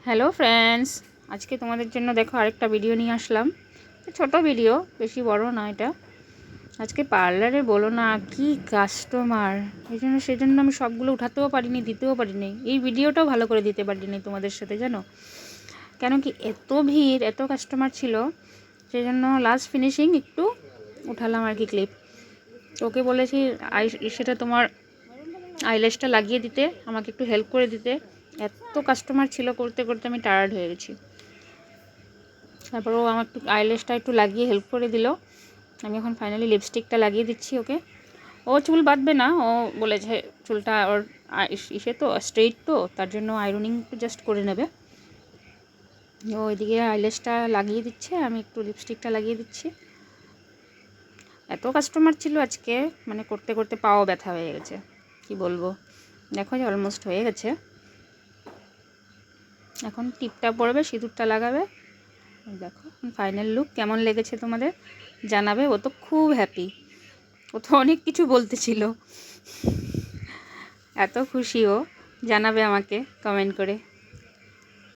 Hello friends, আজকে তোমাদের জন্য দেখো আরেকটা ভিডিও নিয়ে আসলাম। ছোট ভিডিও, বেশি বড় না এটা। আজকে পার্লারে বলো না কি কাস্টমার, সেজন্য আমি সবগুলো উঠাতেও পারিনি, দিতেও পারিনি। এই ভিডিওটাও ভালো করে দিতে পারিনি তোমাদের সাথে, জানো কেন কি এত ভিড়, এত কাস্টমার ছিল। সেজন্য লাস্ট ফিনিশিং একটু উঠালাম আর কি ক্লিপ। ওকে বলেছি সেটা তোমার আইল্যাশটা লাগিয়ে দিতে, আমাকে একটু হেল্প করে দিতে। এত কাস্টমার ছিল, করতে করতে আমি টায়ার্ড হয়ে গেছি। তারপর ও আমার একটু আইল্যাশটা একটু লাগিয়ে হেল্প করে দিল। আমি এখন ফাইনালি লিপস্টিকটা লাগিয়ে দিচ্ছি ওকে। ও চুল বাঁধবে না, ও বলেছে চুলটা ওর ইসে তো স্ট্রেইট, তো তার জন্য আয়রনিং জাস্ট করে নেবে। ও ওইদিকে আইল্যাশটা লাগিয়ে দিচ্ছে, আমি একটু লিপস্টিকটা লাগিয়ে দিচ্ছি। এত কাস্টমার ছিল আজকে, মানে করতে করতে পাও ব্যথা হয়ে গেছে, কি বলবো। দেখো যে অলমোস্ট হয়ে গেছে। এখন টিপটা পড়বে, সিঁদুরটা লাগাবে। দেখো ফাইনাল লুক কেমন লেগেছে তোমাদের জানাবে। ও তো খুব হ্যাপি, ও তো অনেক কিছু বলতেছিল, এত খুশি ও। জানাবে আমাকে কমেন্ট করে।